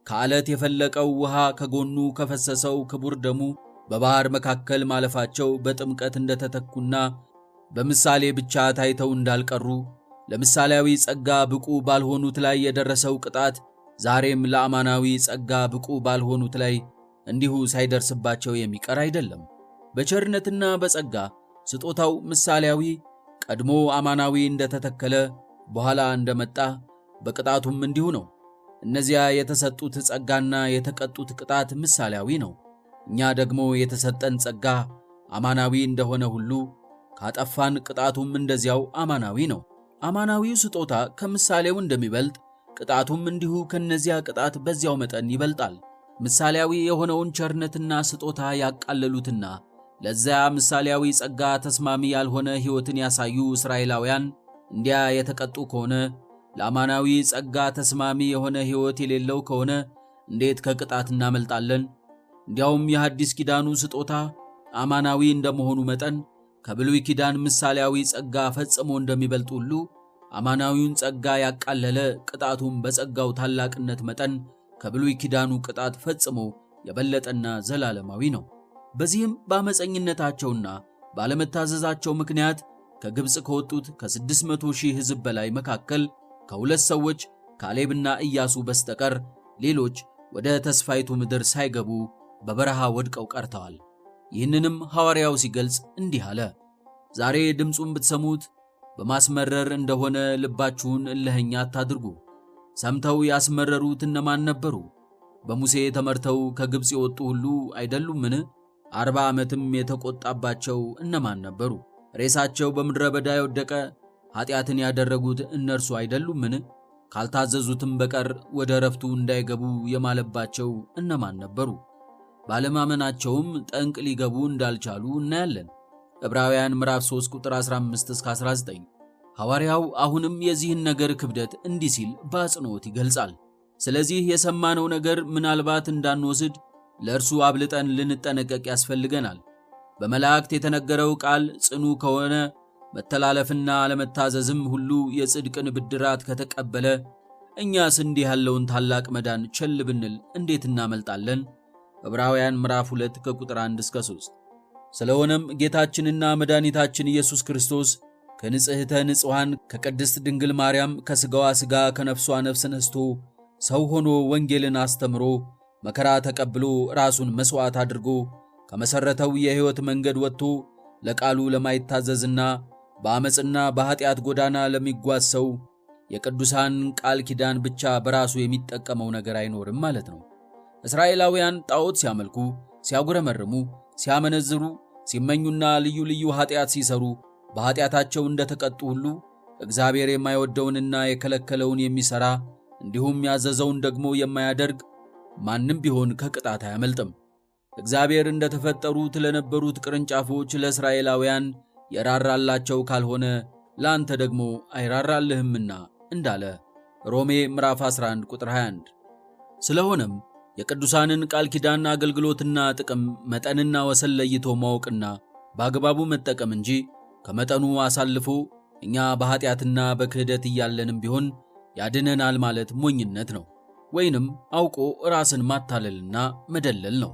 ከዓለት የፈለቀው ውሃ ከጎኑ ከፈሰሰው ክቡር ደሙ በባህር መካከል ማለፋቸው በጥምቀት እንደተተኩና በምሳሌ ብቻ ታይተው እንዳልቀሩ ለምሳሌያዊ ጸጋ ብቁ ባልሆኑት ላይ የደረሰው ቅጣት ዛሬም ለአማናዊ ጸጋ ብቁ ባልሆኑት ላይ እንዲሁ ሳይደርስባቸው የሚቀር አይደለም። በቸርነትና በጸጋ ስጦታው ምሳሌያዊ ቀድሞ አማናዊ እንደተተከለ በኋላ እንደመጣ በቅጣቱም እንዲሁ ነው። እነዚያ የተሰጡት ጸጋና የተቀጡት ቅጣት ምሳሌያዊ ነው። እኛ ደግሞ የተሰጠን ጸጋ አማናዊ እንደሆነ ሁሉ ካጠፋን ቅጣቱም እንደዚያው አማናዊ ነው። አማናዊው ስጦታ ከምሳሌው እንደሚበልጥ ቅጣቱም እንዲሁ ከነዚያ ቅጣት በዚያው መጠን ይበልጣል። ምሳሌያዊ የሆነውን ቸርነትና ስጦታ ያቃለሉትና ለዚያ ምሳሌያዊ ጸጋ ተስማሚ ያልሆነ ሕይወትን ያሳዩ እስራኤላውያን እንዲያ የተቀጡ ከሆነ ለአማናዊ ጸጋ ተስማሚ የሆነ ሕይወት የሌለው ከሆነ እንዴት ከቅጣት እናመልጣለን? እንዲያውም የሐዲስ ኪዳኑ ስጦታ አማናዊ እንደመሆኑ መጠን ከብሉይ ኪዳን ምሳሌያዊ ጸጋ ፈጽሞ እንደሚበልጥ ሁሉ አማናዊውን ጸጋ ያቃለለ ቅጣቱም በጸጋው ታላቅነት መጠን ከብሉይ ኪዳኑ ቅጣት ፈጽሞ የበለጠና ዘላለማዊ ነው። በዚህም በአመፀኝነታቸውና ባለመታዘዛቸው ምክንያት ከግብፅ ከወጡት ከ600,000 ሕዝብ በላይ መካከል ከሁለት ሰዎች ካሌብና ኢያሱ በስተቀር ሌሎች ወደ ተስፋይቱ ምድር ሳይገቡ በበረሃ ወድቀው ቀርተዋል። ይህንንም ሐዋርያው ሲገልጽ እንዲህ አለ። ዛሬ ድምፁን ብትሰሙት በማስመረር እንደሆነ ልባችሁን እልኸኛ አታድርጉ። ሰምተው ያስመረሩት እነማን ነበሩ? በሙሴ ተመርተው ከግብፅ የወጡ ሁሉ አይደሉምን? 40 ዓመትም የተቆጣባቸው እነማን ነበሩ? ሬሳቸው በምድረ በዳ የወደቀ ኃጢአትን ያደረጉት እነርሱ አይደሉምን? ካልታዘዙትም በቀር ወደ ረፍቱ እንዳይገቡ የማለባቸው እነማን ነበሩ? ባለማመናቸውም ጠንቅ ሊገቡ እንዳልቻሉ እናያለን። ዕብራውያን ምዕራፍ 3 ቁጥር 15 እስከ 19። ሐዋርያው አሁንም የዚህን ነገር ክብደት እንዲህ ሲል በአጽንኦት ይገልጻል። ስለዚህ የሰማነው ነገር ምናልባት እንዳንወስድ ለእርሱ አብልጠን ልንጠነቀቅ ያስፈልገናል። በመላእክት የተነገረው ቃል ጽኑ ከሆነ መተላለፍና አለመታዘዝም ሁሉ የጽድቅን ብድራት ከተቀበለ እኛስ እንዲህ ያለውን ታላቅ መዳን ቸል ብንል እንዴት እናመልጣለን? ዕብራውያን ምዕራፍ 2 ከቁጥር 1 እስከ 3። ስለሆነም ጌታችንና መድኃኒታችን ኢየሱስ ክርስቶስ ከንጽሕተ ንጹሐን ከቅድስት ድንግል ማርያም ከሥጋዋ ሥጋ ከነፍሷ ነፍስ ነስቶ ሰው ሆኖ ወንጌልን አስተምሮ መከራ ተቀብሎ ራሱን መሥዋዕት አድርጎ ከመሠረተው የሕይወት መንገድ ወጥቶ ለቃሉ ለማይታዘዝና በአመፅና በኀጢአት ጎዳና ለሚጓዝ ሰው የቅዱሳን ቃል ኪዳን ብቻ በራሱ የሚጠቀመው ነገር አይኖርም ማለት ነው። እስራኤላውያን ጣዖት ሲያመልኩ፣ ሲያጉረመርሙ፣ ሲያመነዝሩ፣ ሲመኙና ልዩ ልዩ ኀጢአት ሲሰሩ በኀጢአታቸው እንደተቀጡ ሁሉ እግዚአብሔር የማይወደውንና የከለከለውን የሚሠራ እንዲሁም ያዘዘውን ደግሞ የማያደርግ ማንም ቢሆን ከቅጣት አያመልጥም። እግዚአብሔር እንደተፈጠሩት ለነበሩት ቅርንጫፎች ለእስራኤላውያን የራራላቸው ካልሆነ ለአንተ ደግሞ አይራራልህምና እንዳለ ሮሜ ምዕራፍ 11 ቁጥር 21። ስለሆነም የቅዱሳንን ቃል ኪዳን አገልግሎትና ጥቅም መጠንና ወሰን ለይቶ ማወቅና በአግባቡ መጠቀም እንጂ ከመጠኑ አሳልፎ እኛ በኃጢአትና በክህደት እያለንም ቢሆን ያድነናል ማለት ሞኝነት ነው፣ ወይንም አውቆ ራስን ማታለልና መደለል ነው።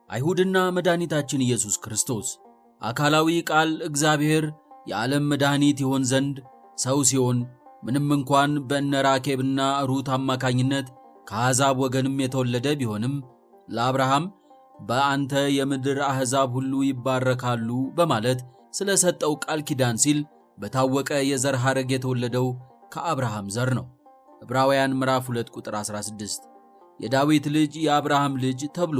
አይሁድና መድኃኒታችን ኢየሱስ ክርስቶስ አካላዊ ቃል እግዚአብሔር የዓለም መድኃኒት ይሆን ዘንድ ሰው ሲሆን ምንም እንኳን በእነ ራኬብና ሩት አማካኝነት ከአሕዛብ ወገንም የተወለደ ቢሆንም ለአብርሃም በአንተ የምድር አሕዛብ ሁሉ ይባረካሉ በማለት ስለሰጠው ቃል ኪዳን ሲል በታወቀ የዘር ሐረግ የተወለደው ከአብርሃም ዘር ነው። ዕብራውያን ምዕራፍ 2 ቁጥር 16። የዳዊት ልጅ የአብርሃም ልጅ ተብሎ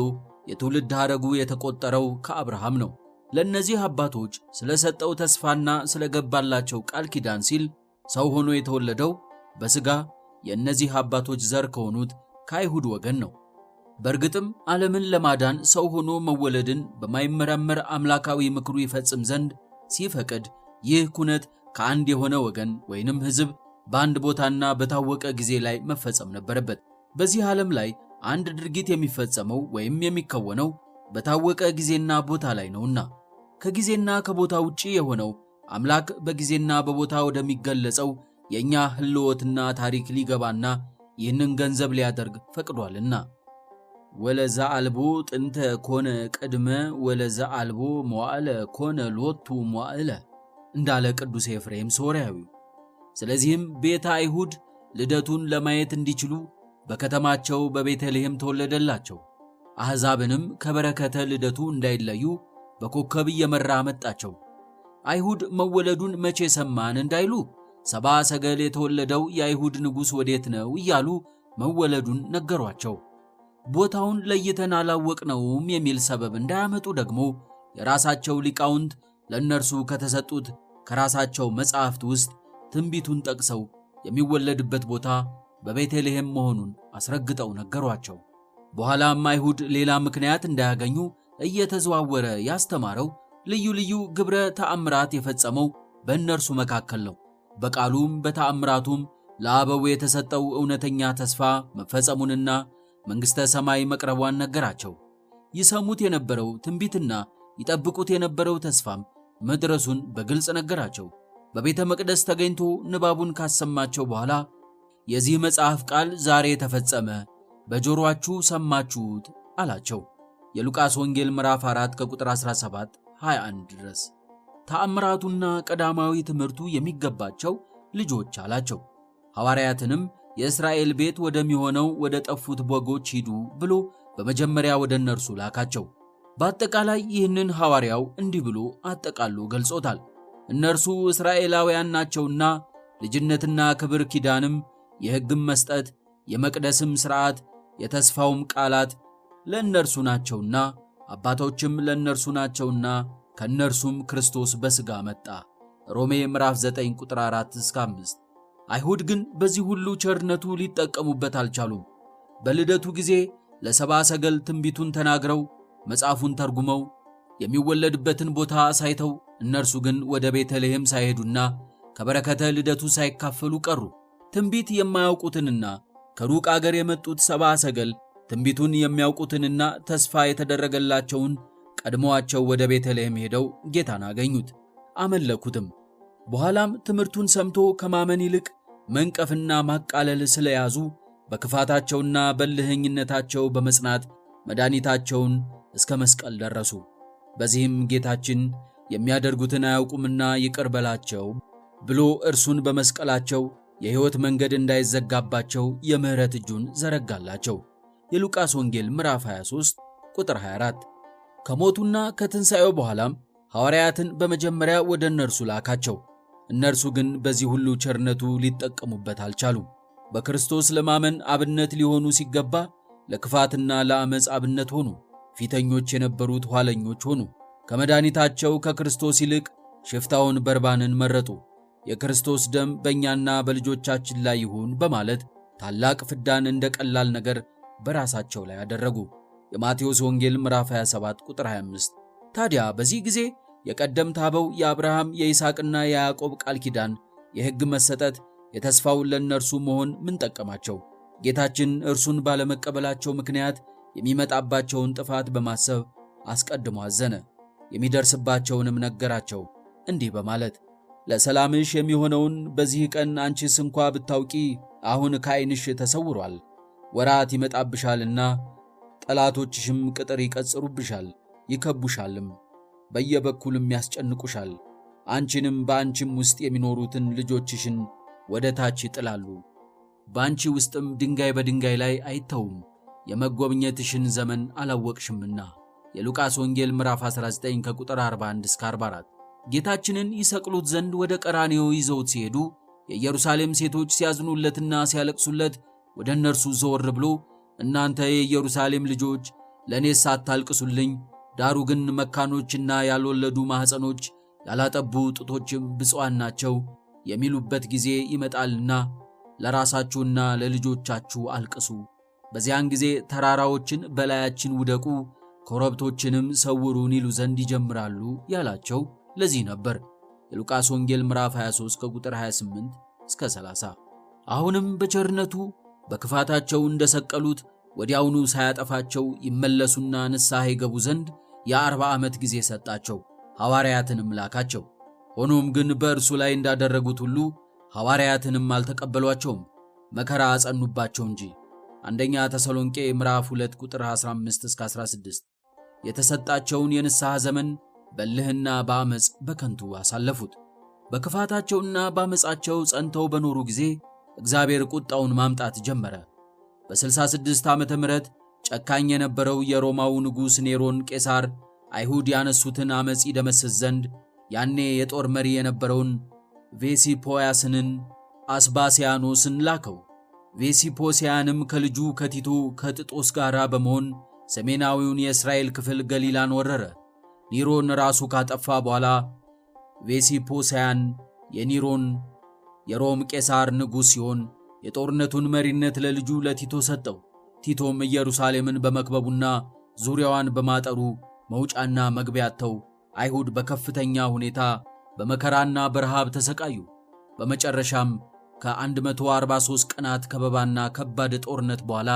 የትውልድ ሐረጉ የተቆጠረው ከአብርሃም ነው። ለእነዚህ አባቶች ስለሰጠው ተስፋና ስለገባላቸው ቃል ኪዳን ሲል ሰው ሆኖ የተወለደው በሥጋ የእነዚህ አባቶች ዘር ከሆኑት ከአይሁድ ወገን ነው። በእርግጥም ዓለምን ለማዳን ሰው ሆኖ መወለድን በማይመረመር አምላካዊ ምክሩ ይፈጽም ዘንድ ሲፈቅድ ይህ ኩነት ከአንድ የሆነ ወገን ወይንም ሕዝብ በአንድ ቦታና በታወቀ ጊዜ ላይ መፈጸም ነበረበት። በዚህ ዓለም ላይ አንድ ድርጊት የሚፈጸመው ወይም የሚከወነው በታወቀ ጊዜና ቦታ ላይ ነውና ከጊዜና ከቦታ ውጪ የሆነው አምላክ በጊዜና በቦታ ወደሚገለጸው የእኛ ህልዎትና ታሪክ ሊገባና ይህንን ገንዘብ ሊያደርግ ፈቅዷልና ወለዛ አልቦ ጥንተ ኮነ ቅድመ ወለዛ አልቦ መዋዕለ ኮነ ሎቱ መዋዕለ እንዳለ ቅዱስ ኤፍሬም ሶርያዊው። ስለዚህም ቤተ አይሁድ ልደቱን ለማየት እንዲችሉ በከተማቸው በቤተልሔም ተወለደላቸው። አሕዛብንም ከበረከተ ልደቱ እንዳይለዩ በኮከብ እየመራ መጣቸው። አይሁድ መወለዱን መቼ ሰማን እንዳይሉ ሰብአ ሰገል የተወለደው የአይሁድ ንጉሥ ወዴት ነው እያሉ መወለዱን ነገሯቸው። ቦታውን ለይተን አላወቅነውም የሚል ሰበብ እንዳያመጡ ደግሞ የራሳቸው ሊቃውንት ለእነርሱ ከተሰጡት ከራሳቸው መጻሕፍት ውስጥ ትንቢቱን ጠቅሰው የሚወለድበት ቦታ በቤተልሔም መሆኑን አስረግጠው ነገሯቸው። በኋላም አይሁድ ሌላ ምክንያት እንዳያገኙ እየተዘዋወረ ያስተማረው ልዩ ልዩ ግብረ ተአምራት የፈጸመው በእነርሱ መካከል ነው። በቃሉም በተአምራቱም ለአበው የተሰጠው እውነተኛ ተስፋ መፈጸሙንና መንግሥተ ሰማይ መቅረቧን ነገራቸው። ይሰሙት የነበረው ትንቢትና ይጠብቁት የነበረው ተስፋም መድረሱን በግልጽ ነገራቸው። በቤተ መቅደስ ተገኝቶ ንባቡን ካሰማቸው በኋላ የዚህ መጽሐፍ ቃል ዛሬ ተፈጸመ፣ በጆሮአችሁ ሰማችሁት አላቸው። የሉቃስ ወንጌል ምዕራፍ 4 ከቁጥር 17-21 ድረስ። ተአምራቱና ቀዳማዊ ትምህርቱ የሚገባቸው ልጆች አላቸው። ሐዋርያትንም የእስራኤል ቤት ወደሚሆነው ወደ ጠፉት በጎች ሂዱ ብሎ በመጀመሪያ ወደ እነርሱ ላካቸው። በአጠቃላይ ይህንን ሐዋርያው እንዲህ ብሎ አጠቃሎ ገልጾታል። እነርሱ እስራኤላውያን ናቸውና ልጅነትና ክብር፣ ኪዳንም፣ የሕግም መስጠት፣ የመቅደስም ሥርዓት፣ የተስፋውም ቃላት ለእነርሱ ናቸውና አባቶችም ለእነርሱ ናቸውና ከእነርሱም ክርስቶስ በሥጋ መጣ። ሮሜ ምዕራፍ 9 ቁጥር 4-5። አይሁድ ግን በዚህ ሁሉ ቸርነቱ ሊጠቀሙበት አልቻሉም። በልደቱ ጊዜ ለሰብአ ሰገል ትንቢቱን ተናግረው መጽሐፉን ተርጉመው የሚወለድበትን ቦታ አሳይተው እነርሱ ግን ወደ ቤተልሔም ሳይሄዱና ከበረከተ ልደቱ ሳይካፈሉ ቀሩ። ትንቢት የማያውቁትንና ከሩቅ አገር የመጡት ሰብአ ሰገል ትንቢቱን የሚያውቁትንና ተስፋ የተደረገላቸውን ቀድሞዋቸው ወደ ቤተልሔም ሄደው ጌታን አገኙት፣ አመለኩትም። በኋላም ትምህርቱን ሰምቶ ከማመን ይልቅ መንቀፍና ማቃለል ስለያዙ በክፋታቸውና በልህኝነታቸው በመጽናት መድኃኒታቸውን እስከ መስቀል ደረሱ። በዚህም ጌታችን የሚያደርጉትን አያውቁምና ይቅር በላቸው ብሎ እርሱን በመስቀላቸው የሕይወት መንገድ እንዳይዘጋባቸው የምሕረት እጁን ዘረጋላቸው። የሉቃስ ወንጌል ምዕራፍ 23 ቁጥር 24። ከሞቱና ከትንሣኤው በኋላም ሐዋርያትን በመጀመሪያ ወደ እነርሱ ላካቸው። እነርሱ ግን በዚህ ሁሉ ቸርነቱ ሊጠቀሙበት አልቻሉም። በክርስቶስ ለማመን አብነት ሊሆኑ ሲገባ ለክፋትና ለአመፅ አብነት ሆኑ። ፊተኞች የነበሩት ኋለኞች ሆኑ። ከመድኃኒታቸው ከክርስቶስ ይልቅ ሽፍታውን በርባንን መረጡ። የክርስቶስ ደም በእኛና በልጆቻችን ላይ ይሁን በማለት ታላቅ ፍዳን እንደ ቀላል ነገር በራሳቸው ላይ አደረጉ። የማቴዎስ ወንጌል ምዕራፍ 27 ቁጥር 25። ታዲያ በዚህ ጊዜ የቀደምት አበው የአብርሃም የይስሐቅና የያዕቆብ ቃል ኪዳን የሕግ መሰጠት የተስፋው ለእነርሱ መሆን ምን ጠቀማቸው? ጌታችን እርሱን ባለመቀበላቸው ምክንያት የሚመጣባቸውን ጥፋት በማሰብ አስቀድሞ አዘነ። የሚደርስባቸውንም ነገራቸው እንዲህ በማለት ለሰላምሽ የሚሆነውን በዚህ ቀን አንቺስ እንኳ ብታውቂ አሁን ከዓይንሽ ተሰውሯል። ወራት ይመጣብሻልና ጠላቶችሽም ቅጥር ይቀጽሩብሻል፣ ይከቡሻልም፣ በየበኩልም ያስጨንቁሻል። አንቺንም በአንቺም ውስጥ የሚኖሩትን ልጆችሽን ወደ ታች ይጥላሉ። በአንቺ ውስጥም ድንጋይ በድንጋይ ላይ አይተውም፣ የመጎብኘትሽን ዘመን አላወቅሽምና። የሉቃስ ወንጌል ምዕራፍ 19 ከቁጥር 41 እስከ 44። ጌታችንን ይሰቅሉት ዘንድ ወደ ቀራንዮ ይዘውት ሲሄዱ የኢየሩሳሌም ሴቶች ሲያዝኑለትና ሲያለቅሱለት ወደ እነርሱ ዘወር ብሎ እናንተ የኢየሩሳሌም ልጆች ለእኔስ አታልቅሱልኝ፣ ዳሩ ግን መካኖችና ያልወለዱ ማኅፀኖች ያላጠቡ ጡቶችም ብፁዓን ናቸው የሚሉበት ጊዜ ይመጣልና ለራሳችሁና ለልጆቻችሁ አልቅሱ። በዚያን ጊዜ ተራራዎችን በላያችን ውደቁ፣ ኮረብቶችንም ሰውሩን ይሉ ዘንድ ይጀምራሉ ያላቸው ለዚህ ነበር። የሉቃስ ወንጌል ምዕራፍ 23 ከቁጥር 28 እስከ 30። አሁንም በቸርነቱ በክፋታቸው እንደሰቀሉት ወዲያውኑ ሳያጠፋቸው ይመለሱና ንስሐ ይገቡ ዘንድ የ40 ዓመት ጊዜ ሰጣቸው። ሐዋርያትንም ላካቸው። ሆኖም ግን በእርሱ ላይ እንዳደረጉት ሁሉ ሐዋርያትንም አልተቀበሏቸውም፣ መከራ አጸኑባቸው እንጂ። አንደኛ ተሰሎንቄ ምዕራፍ 2 ቁጥር 15 እስከ 16። የተሰጣቸውን የንስሐ ዘመን በእልህና በአመፅ በከንቱ አሳለፉት። በክፋታቸውና በአመፃቸው ጸንተው በኖሩ ጊዜ እግዚአብሔር ቁጣውን ማምጣት ጀመረ። በ66 ዓመተ ምህረት ጨካኝ የነበረው የሮማው ንጉሥ ኔሮን ቄሳር አይሁድ ያነሱትን አመፅ ይደመስስ ዘንድ ያኔ የጦር መሪ የነበረውን ቬሲፖያስንን አስባሲያኖስን ላከው። ቬሲፖሲያንም ከልጁ ከቲቶ ከጥጦስ ጋር በመሆን ሰሜናዊውን የእስራኤል ክፍል ገሊላን ወረረ። ኒሮን ራሱ ካጠፋ በኋላ ቬሲፖሲያን የሮም ቄሳር ንጉሥ ሲሆን የጦርነቱን መሪነት ለልጁ ለቲቶ ሰጠው። ቲቶም ኢየሩሳሌምን በመክበቡና ዙሪያዋን በማጠሩ መውጫና መግቢያ አጥተው አይሁድ በከፍተኛ ሁኔታ በመከራና በረሃብ ተሰቃዩ። በመጨረሻም ከ143 ቀናት ከበባና ከባድ ጦርነት በኋላ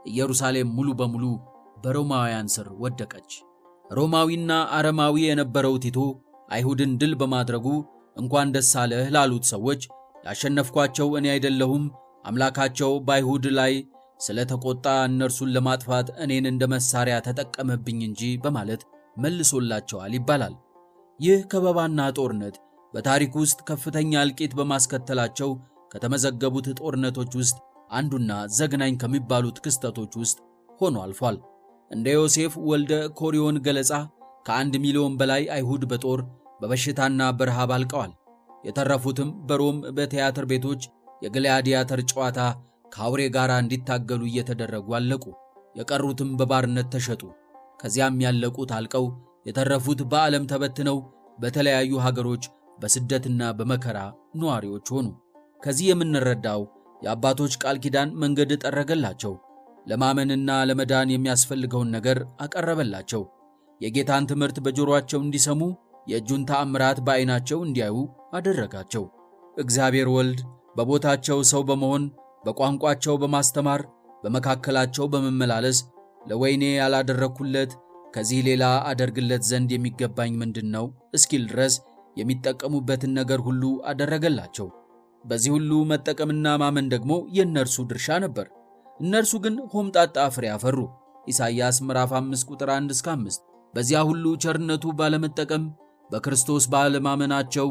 ኢየሩሳሌም ሙሉ በሙሉ በሮማውያን ስር ወደቀች። ሮማዊና አረማዊ የነበረው ቲቶ አይሁድን ድል በማድረጉ እንኳን ደስ አለህ ላሉት ሰዎች ያሸነፍኳቸው እኔ አይደለሁም፣ አምላካቸው በአይሁድ ላይ ስለተቆጣ እነርሱን ለማጥፋት እኔን እንደ መሳሪያ ተጠቀመብኝ እንጂ በማለት መልሶላቸዋል ይባላል። ይህ ከበባና ጦርነት በታሪክ ውስጥ ከፍተኛ እልቂት በማስከተላቸው ከተመዘገቡት ጦርነቶች ውስጥ አንዱና ዘግናኝ ከሚባሉት ክስተቶች ውስጥ ሆኖ አልፏል። እንደ ዮሴፍ ወልደ ኮሪዮን ገለጻ ከ1 ሚሊዮን በላይ አይሁድ በጦር በበሽታና በረሃብ አልቀዋል። የተረፉትም በሮም በቲያትር ቤቶች የግላዲያተር ጨዋታ ከአውሬ ጋር እንዲታገሉ እየተደረጉ አለቁ። የቀሩትም በባርነት ተሸጡ። ከዚያም ያለቁት አልቀው የተረፉት በዓለም ተበትነው በተለያዩ ሀገሮች በስደትና በመከራ ነዋሪዎች ሆኑ። ከዚህ የምንረዳው የአባቶች ቃል ኪዳን መንገድ ጠረገላቸው፣ ለማመንና ለመዳን የሚያስፈልገውን ነገር አቀረበላቸው። የጌታን ትምህርት በጆሮአቸው እንዲሰሙ፣ የእጁን ተአምራት በዓይናቸው እንዲያዩ አደረጋቸው። እግዚአብሔር ወልድ በቦታቸው ሰው በመሆን በቋንቋቸው በማስተማር በመካከላቸው በመመላለስ ለወይኔ ያላደረግኩለት ከዚህ ሌላ አደርግለት ዘንድ የሚገባኝ ምንድነው እስኪል ድረስ የሚጠቀሙበትን ነገር ሁሉ አደረገላቸው። በዚህ ሁሉ መጠቀምና ማመን ደግሞ የእነርሱ ድርሻ ነበር። እነርሱ ግን ሆምጣጣ ፍሬ አፈሩ። ኢሳይያስ ምዕራፍ 5 ቁጥር 1 እስከ 5። በዚያ ሁሉ ቸርነቱ ባለመጠቀም በክርስቶስ ባለማመናቸው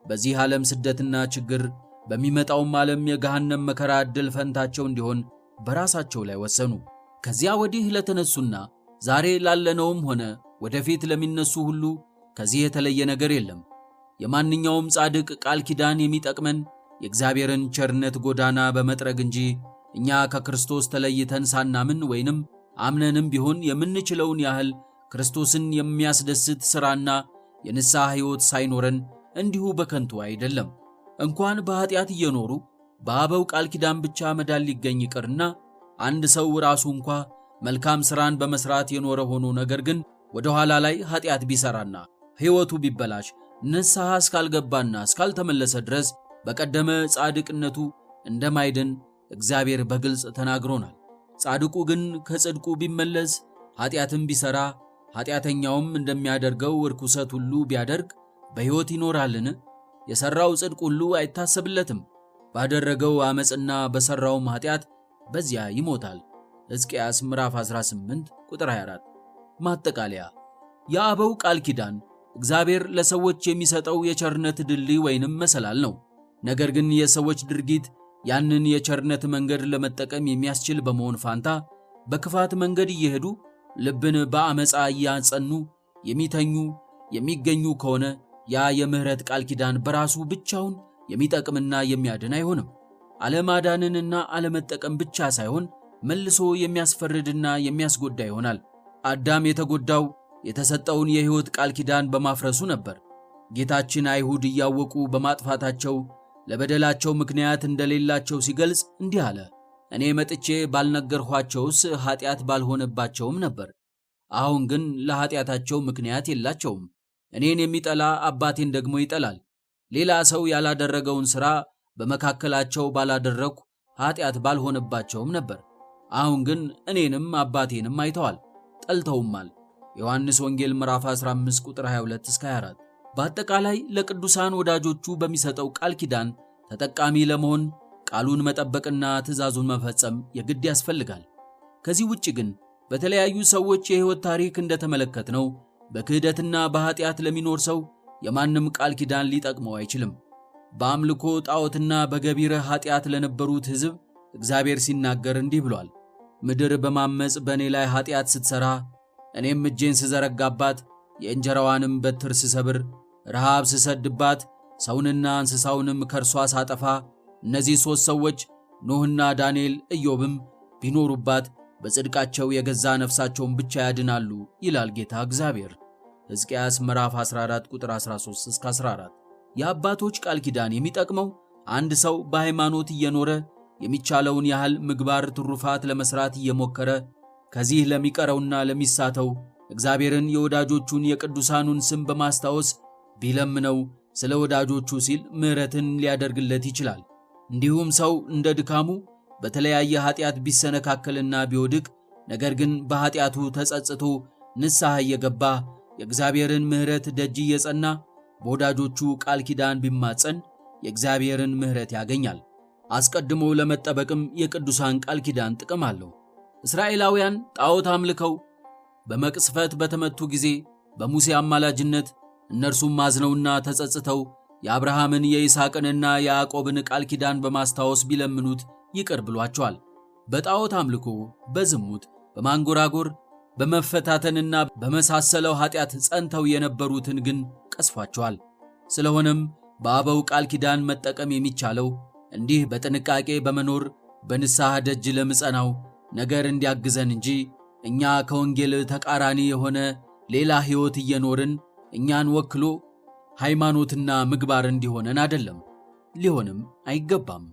በዚህ ዓለም ስደትና ችግር በሚመጣውም ዓለም የገሃነም መከራ ዕድል ፈንታቸው እንዲሆን በራሳቸው ላይ ወሰኑ። ከዚያ ወዲህ ለተነሱና ዛሬ ላለነውም ሆነ ወደፊት ለሚነሱ ሁሉ ከዚህ የተለየ ነገር የለም። የማንኛውም ጻድቅ ቃል ኪዳን የሚጠቅመን የእግዚአብሔርን ቸርነት ጎዳና በመጥረግ እንጂ እኛ ከክርስቶስ ተለይተን ሳናምን ወይንም አምነንም ቢሆን የምንችለውን ያህል ክርስቶስን የሚያስደስት ሥራና የንስሐ ሕይወት ሳይኖረን እንዲሁ በከንቱ አይደለም። እንኳን በኃጢአት እየኖሩ በአበው ቃል ኪዳን ብቻ መዳን ሊገኝ ይቅርና አንድ ሰው ራሱ እንኳ መልካም ሥራን በመስራት የኖረ ሆኖ ነገር ግን ወደ ኋላ ላይ ኃጢአት ቢሰራና ሕይወቱ ቢበላሽ ንስሐ እስካልገባና እስካልተመለሰ ድረስ በቀደመ ጻድቅነቱ እንደማይድን እግዚአብሔር በግልጽ ተናግሮናል። ጻድቁ ግን ከጽድቁ ቢመለስ ኃጢአትም ቢሰራ ኃጢአተኛውም እንደሚያደርገው ርኩሰት ሁሉ ቢያደርግ በሕይወት ይኖራልን? የሠራው ጽድቅ ሁሉ አይታሰብለትም። ባደረገው ዓመፅና በሠራውም ኃጢአት በዚያ ይሞታል። ሕዝቅያስ ምዕራፍ 18 ቁጥር 24። ማጠቃለያ፣ የአበው ቃል ኪዳን እግዚአብሔር ለሰዎች የሚሰጠው የቸርነት ድልድይ ወይንም መሰላል ነው። ነገር ግን የሰዎች ድርጊት ያንን የቸርነት መንገድ ለመጠቀም የሚያስችል በመሆን ፋንታ በክፋት መንገድ እየሄዱ ልብን በአመፃ እያጸኑ የሚገኙ ከሆነ ያ የምህረት ቃል ኪዳን በራሱ ብቻውን የሚጠቅምና የሚያድን አይሆንም። አለማዳንንና አለመጠቀም ብቻ ሳይሆን መልሶ የሚያስፈርድና የሚያስጎዳ ይሆናል። አዳም የተጎዳው የተሰጠውን የሕይወት ቃል ኪዳን በማፍረሱ ነበር። ጌታችን አይሁድ እያወቁ በማጥፋታቸው ለበደላቸው ምክንያት እንደሌላቸው ሲገልጽ እንዲህ አለ፣ እኔ መጥቼ ባልነገርኋቸውስ ኃጢአት ባልሆነባቸውም ነበር። አሁን ግን ለኃጢአታቸው ምክንያት የላቸውም። እኔን የሚጠላ አባቴን ደግሞ ይጠላል። ሌላ ሰው ያላደረገውን ሥራ በመካከላቸው ባላደረግሁ ኃጢአት ባልሆነባቸውም ነበር። አሁን ግን እኔንም አባቴንም አይተዋል፣ ጠልተውማል። ዮሐንስ ወንጌል ምዕራፍ 15 ቁጥር 22-24። በአጠቃላይ ለቅዱሳን ወዳጆቹ በሚሰጠው ቃል ኪዳን ተጠቃሚ ለመሆን ቃሉን መጠበቅና ትእዛዙን መፈጸም የግድ ያስፈልጋል። ከዚህ ውጭ ግን በተለያዩ ሰዎች የሕይወት ታሪክ እንደተመለከትነው በክህደትና በኃጢአት ለሚኖር ሰው የማንም ቃል ኪዳን ሊጠቅመው አይችልም። በአምልኮ ጣዖትና በገቢረ ኃጢአት ለነበሩት ሕዝብ እግዚአብሔር ሲናገር እንዲህ ብሏል፣ ምድር በማመፅ በእኔ ላይ ኃጢአት ስትሠራ እኔም እጄን ስዘረጋባት የእንጀራዋንም በትር ስሰብር ረሃብ ስሰድባት ሰውንና እንስሳውንም ከእርሷ ሳጠፋ እነዚህ 3 ሰዎች ኖህና ዳንኤል ኢዮብም ቢኖሩባት በጽድቃቸው የገዛ ነፍሳቸውን ብቻ ያድናሉ ይላል ጌታ እግዚአብሔር። ሕዝቅያስ ምዕራፍ 14 ቁጥር 13-14። የአባቶች ቃል ኪዳን የሚጠቅመው አንድ ሰው በሃይማኖት እየኖረ የሚቻለውን ያህል ምግባር ትሩፋት ለመስራት እየሞከረ ከዚህ ለሚቀረውና ለሚሳተው እግዚአብሔርን የወዳጆቹን የቅዱሳኑን ስም በማስታወስ ቢለምነው ስለ ወዳጆቹ ሲል ምሕረትን ሊያደርግለት ይችላል። እንዲሁም ሰው እንደ ድካሙ በተለያየ ኃጢአት ቢሰነካከልና ቢወድቅ ነገር ግን በኃጢአቱ ተጸጽቶ ንስሐ እየገባ የእግዚአብሔርን ምሕረት ደጅ እየጸና በወዳጆቹ ቃል ኪዳን ቢማጸን የእግዚአብሔርን ምሕረት ያገኛል። አስቀድሞ ለመጠበቅም የቅዱሳን ቃል ኪዳን ጥቅም አለው። እስራኤላውያን ጣዖት አምልከው በመቅሰፍት በተመቱ ጊዜ በሙሴ አማላጅነት እነርሱም ማዝነውና ተጸጽተው የአብርሃምን የይስሐቅንና የያዕቆብን ቃል ኪዳን በማስታወስ ቢለምኑት ይቅር ብሏቸዋል። በጣዖት አምልኮ፣ በዝሙት፣ በማንጎራጎር፣ በመፈታተንና በመሳሰለው ኃጢአት ጸንተው የነበሩትን ግን ቀስፏቸዋል። ስለሆነም በአበው ቃል ኪዳን መጠቀም የሚቻለው እንዲህ በጥንቃቄ በመኖር በንስሐ ደጅ ለምጸናው ነገር እንዲያግዘን እንጂ እኛ ከወንጌል ተቃራኒ የሆነ ሌላ ሕይወት እየኖርን እኛን ወክሎ ሃይማኖትና ምግባር እንዲሆነን አይደለም፣ ሊሆንም አይገባም።